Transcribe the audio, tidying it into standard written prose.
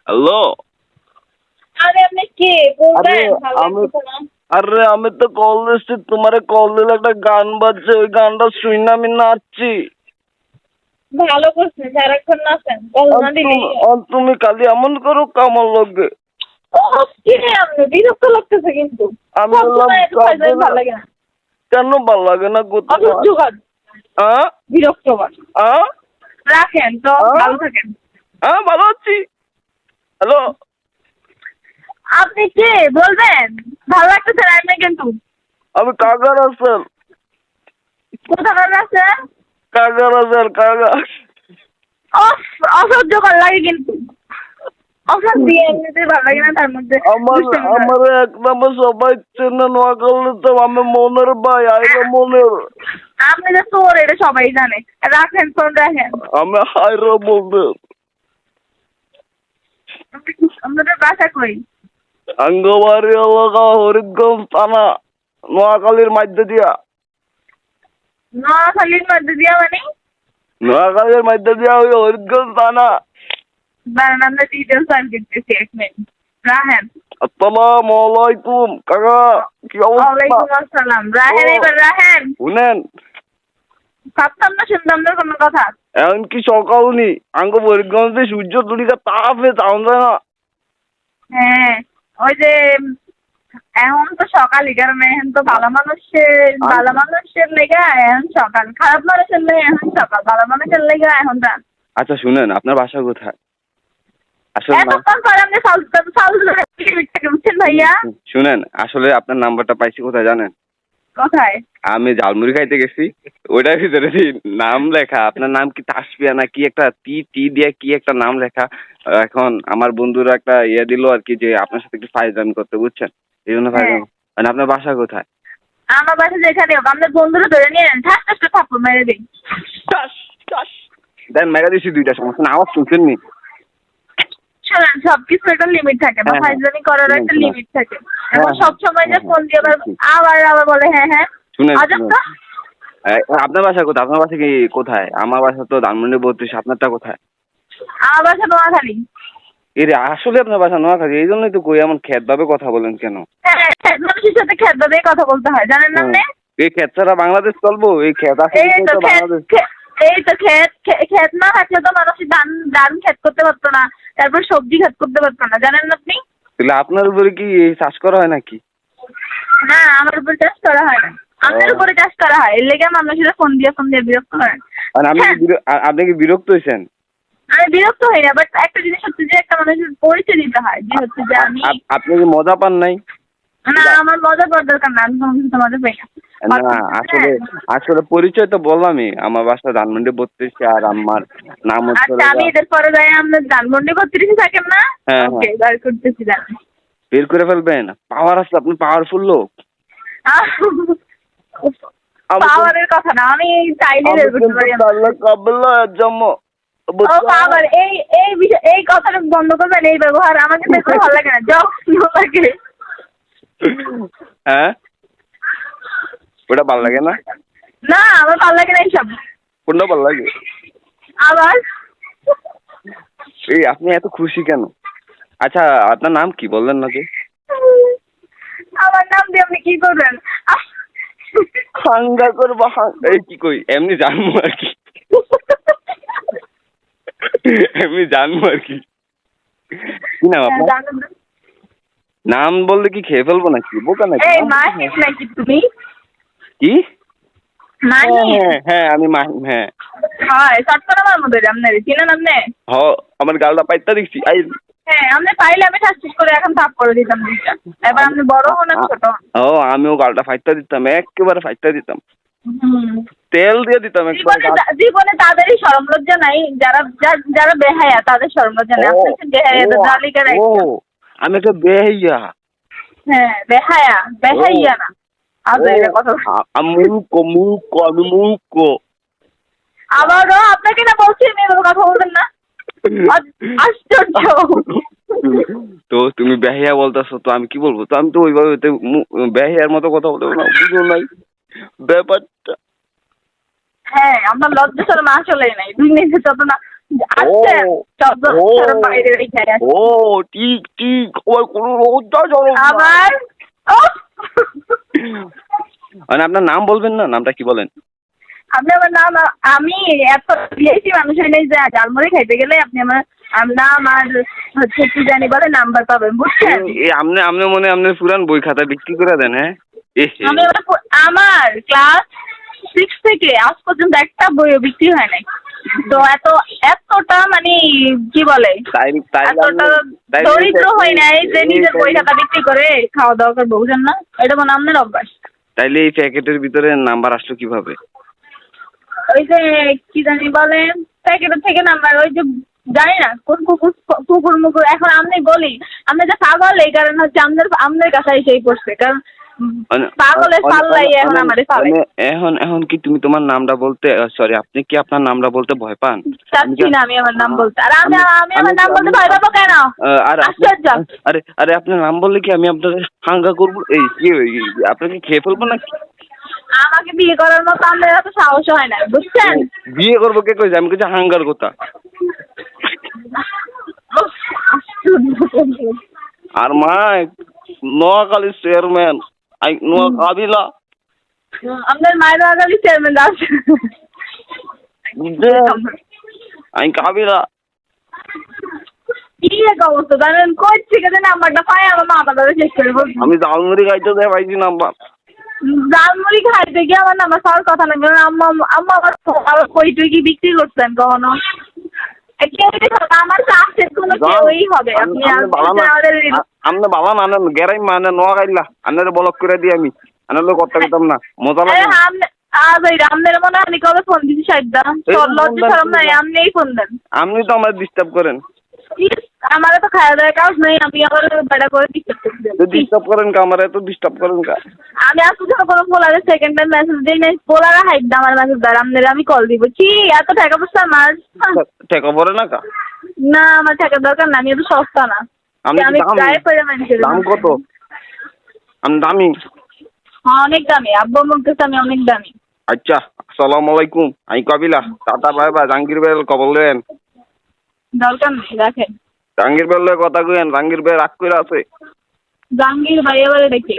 Hello. আরে আপনি কে বলবেন? ভালো লাগছে না। আরে আমি তো কল দিচ্ছি, তোমারে কল দিলে একটা গান বাজছে, ওই গানটা শুনে আমি নাচছি। ভালো করছেন, সারাক্ষণ নাচেন, কল না দিলেই হয়। আর তুমি খালি এমন করো আমার লগে। ও কি আপনি বিরক্ত লাগতেছে কিন্তু। আমি বললাম সবসময় এত ফাইজলামি ভালো লাগে না। কেন ভাল লাগে না গো তোমার? অসহ্যকর, বিরক্তকর। রাখেন তো, ভালো থাকেন। ভালো আছি। হ্যালো। আপনি কে বলবেন? ভালো লাগতেছে না এমনি কিন্তু। আমি কাগার আছেন। কোথাকার আছে? কাগার আছেন কাগার। অসহ্যকর লাগে কিন্তু। অশান্তি এমনিতে ভালো লাগে না, তার মধ্যে আমার এক নম্বর সবাই চেনে নোয়াখালী, তো আমি মনের ভাই, আইরা মনের। আপনি যে চোর এটা সবাই জানে। রাখেন ফোন, রাখেন। আমি হাইরা মনের। আপনাদের বাসা কই? আঙ্গবাড়ি এলাকা, হরিগঞ্জ থানা, নোয়াখালীর মধ্যে দিয়া। নোয়াখালীর মধ্যে দিয়া মানে? নোয়াখালীর মধ্যে দিয়া ওই হরিগঞ্জ থানা। দাঁড়ান, আমরা ডিটেলস আর দিতেছি, এক মিনিট। রাহেন। আসসালামু আলাইকুম কাকা, কি অবস্থা? ওয়ালাইকুম আসসালাম। রাহেন, এবার রাহেন। শুনেন, ভাবতাম না, শুনতাম না কোনো কথা। এখন কি সকাল নি? আঙ্গ হরিগঞ্জে সূর্য তুলিকা তাপে তাউন যায় না। হ্যাঁ, ওই যে এখন তো সকালই, কারণ এখন তো ভালো মানুষের লেগে এখন সকাল, খারাপ মানুষের লেগে এখন সকাল, ভালো মানুষের লেগে এখন রাত। আচ্ছা শুনেন, আপনার বাসা কোথায়? আসলে এতক্ষণ পরে আপনি বুঝছেন ভাইয়া? শুনেন, আসলে আপনার নাম্বারটা পাইছি কোথায় জানেন? কোথায়? আমি ঝালমুড়ি খাইতে গেছি, ওইটার ভিতরে নাম লেখা, আপনার নাম কি তাসফিয়া না কি একটা টি টি দিয়ে কি একটা নাম লেখা। এখন আমার বন্ধুরা একটা দিল আর কি, যে আপনার সাথে একটু ফাইজলামি করতে, বুঝছেন? এই জন্য ফাইজলামি। মানে আপনার বাসা কোথায়? আমার বাসা যেখানে হোক, আমাদের বন্ধুরা ধরে নিয়ে নেন, ঠাস ঠাস থাপ্পড় মেরে দিই। দেন মেগা দিচ্ছি দুইটা, সমস্যা না, আওয়াজ শুনছেন নি? শোনেন, সবকিছু একটা লিমিট থাকে বা ফাইজলামি করার একটা লিমিট থাকে। এখন সবসময় যে ফোন দিয়ে আবার আবার বলে হ্যাঁ হ্যাঁ, আজব তো। আপনার বাসা কোথায়? আপনার বাসা কি কোথায়? আমার বাসা তো ধানমন্ডি 32, আপনারটা কোথায়? আমার বাসা নোয়াখালী। এর আসলে আপনার বাসা নোয়াখালী, এই জন্যই তো কই, এমন খ্যাত ভাবে কথা বলেন কেন? হ্যাঁ, মানুষের সাথে খ্যাত দিয়ে কথা বলতে হয়, জানেন না আপনি? এই খ্যাত ছাড়া বাংলাদেশ চলবো? এই খ্যাত আছে বাংলাদেশ। এই তো ক্ষেত না থাকলে তো মানুষ ধান ক্ষেত করতে পারতো না, তারপর সবজি ক্ষেত করতে পারতো না, জানেন না আপনি? তাহলে আপনার উপরে কি চাষ করা হয় নাকি? না, আমার উপর চাষ করা হয় না, আমাদের উপরে চাষ করা হয়। এর লেগে মানুষেরা ফোন দিয়ে বিরক্ত করেন। আপনি কি বিরক্ত হয়েছেন? আমি বিরক্ত হই না, বাট একটা জিনিস হচ্ছে যে একটা মানুষের পরিচয় দিতে হয়, যে হচ্ছে যে আমি। আপনি কি মজা পান নাই? না, আমার মজা করার দরকার না, আমি কোনো কিছু মজা পাই না। আসলে পরিচয় তো বললামই, আমার বাসা ধানমন্ডি 32, আর আমার নাম হচ্ছে। আচ্ছা, আমি এদের পরে যাই, আপনার ধানমন্ডি 32 থাকেন না? ওকে, বার করতেছি, জানেন। বের করে ফেলবেন, পাওয়ার আছে, আপনি পাওয়ারফুল লোক। পাওয়ারের কথা না, আমি চাইলে বের করতে পারি। পাওয়ার এই কথাটা বন্ধ করবেন, এই ব্যবহার আমাকে দেখতে ভালো লাগে না, যখন লাগে। হ্যাঁ, ওটা ভালো লাগে না? না, আমার ভালো লাগে না এইসব। কোনটা ভালো লাগে? আবার এই আপনি এত খুশি কেন? আচ্ছা, আপনার নাম কি বললেন না যে? আমার নাম দিয়ে আপনি কি করবেন? হাঙ্গা করবো। এই কি কই, এমনি জানবো আর কি, এমনি জানবো আর কি। কি নাম আপনার? নাম বললে কি খেয়ে ফেলবো নাকি? বোকা নাকি? মাহিম নাকি তুমি? কি? মাহিম? হ্যাঁ আমি মাহিম। হ্যাঁ, চট্টগ্রাম আমাদের, আপনার চিনেন আপনি? আমার গালটা পাইতা দেখছি। হ্যাঁ, আপনি পাইলে আমি ঠাস করে এখন তাপ করে দিতাম দুইটা। এবার আপনি বড় হন না ছোট? আমিও গালটা ফাইতা দিতাম, একেবারে ফাইতা দিতাম, তেল দিয়ে দিতাম। জীবনে তাদেরই শরম লজ্জা নাই, যারা বেহায়া, তাদের শরম লজ্জা নাই। আমি একটা বেহাইয়া। হ্যাঁ, বেহাইয়া না, আমি মূর্খ। আবারও আপনাকে না বলছি, আমি এভাবে কথা বলবেন না, আশ্চর্য। তো তুমি বেহাইয়া বলতেছো, তো আমি কি বলবো? তো আমি তো ওইভাবে বেহাইয়ার মতো কথা বলতে না, বুঝো নাই ব্যাপারটা। হ্যাঁ, আমার লজ্জা শরম আসলেই নাই, দুই নিজে যত না আসছেন ও, শব্দ ও, বাইরে রেখে আসছেন। ও, ঠিক ঠিক, আমার কোনো লজ্জা শরম নাই। আবার ও মানে আপনার নাম বলবেন না, নামটা কি বলেন? আপনি আমার নাম আমি এত দিয়েছি মানুষের নেই যে ঝালমুড়ি খাইতে গেলে আপনি আমার নাম আর হচ্ছে কি জানি বলে নাম্বার পাবেন বুঝছেন। আপনি আপনি মনে হয় আপনার পুরান বই খাতা বিক্রি করে দেন, হ্যাঁ? আমি আমার ক্লাস 6 থেকে আজ পর্যন্ত একটা বইও বিক্রি হয় নাই। তো এতটা মানে কি বলে তাই তাই এতটা তাই দরিদ্র হয় নাই যে নিজের বই খাতা বিক্রি করে খাওয়া দাওয়া করবো বুঝেন না, এটা মনে হয় আপনার অভ্যাস। তাইলে এই প্যাকেটের ভিতরে নাম্বার আসলো কিভাবে? ওই যে কি জানি বলেন প্যাকেটের থেকে নাম্বার ওই যে জানি না কোন কুকুর কুকুর মুকুর এখন আপনি বলি আপনি যে পাগল এই কারণে হচ্ছে আমাদের কাছে এসেই পড়ছে কারণ পাগলের পাল্লাই এখন আমাদের পাবে। এখন এখন কি তুমি তোমার নামটা বলতে, সরি, আপনি কি আপনার নামটা বলতে ভয় পান? চাচ্ছি না আমি আমার নাম বলতে, আর আমি আমার নাম বলতে ভয় পাবো কেন? আর আশ্চর্য। আরে আরে আপনার নাম বললে কি আমি আপনার হাঙ্গা করবো? এই কি আপনাকে খেয়ে ফেলবো নাকি? আমাকে বিয়ে করার মতো আমাদের এত সাহস হয় না বুঝছেন। বিয়ে করবো কে কইছে? আমি কইছি হাঙ্গার কথা। উফ, আশ্চর্য। আর মা নোয়াখালী চেয়ারম্যান আই নোয়া কাবিলা আমাদের মায়ের আগামী চেয়ারম্যান আছে। আমি কাবিলা। কি এক অবস্থা জানেন কই থেকে যে নাম্বারটা পাই আমার মাথা ধরে শেষ করে বলছি। আমি ঝালমুড়ি খাইতে দেয় পাইছি নাম্বার। ঝালমুড়ি খাইতে গিয়ে আমার নাম্বার পাওয়ার কথা না কারণ আম্মা আম্মা আবার কই টই কি বিক্রি করছেন কখনো? আমার চাষের কোনো কেউই হবে আপনি আমনে বাবা মানে গেরাই মানে নোয়াখাইলা আন্নারে ব্লক করে দিই আমি আন্নারে করতে পেতাম না মজা লাগে না। আজ ওই রামদের মনে হয় আমি কবে ফোন দিচ্ছি সাইডটা লজ্জা শরম নাই আপনিই ফোন দেন। আপনি তো আমার ডিস্টার্ব করেন। আমারও তো খাওয়া দাওয়ার কাজ নেই আমি আবার বেড়া করে ডিস্টার্ব করেন কা? আমার এত ডিস্টার্ব করেন কা? আমি আজকে যখন কোনো পোলারে সেকেন্ড টাইম মেসেজ দিই নাই পোলারা হাইট দা আমার মেসেজ দেয় আপনাদের আমি কল দিব কি এত টাকা পয়সা আমার টাকা পড়ে না কা? না আমার টাকা দরকার না আমি এত সস্তা না আমি গায়ে পড়ে মানুষের দাম কত? আমি দামি? হ্যাঁ অনেক দামি আব্বু বলতেছে আমি অনেক দামি। আচ্ছা আসসালামু আলাইকুম আমি কাবিলা টাটা বাই বাই জাহাঙ্গীর ভাই খবর লেন। দরকার নেই রাখেন। জাহাঙ্গীর ভাই কথা কইেন জাহাঙ্গীর ভাই রাগ করে আছে। জাহাঙ্গীর ভাই এবারে দেখি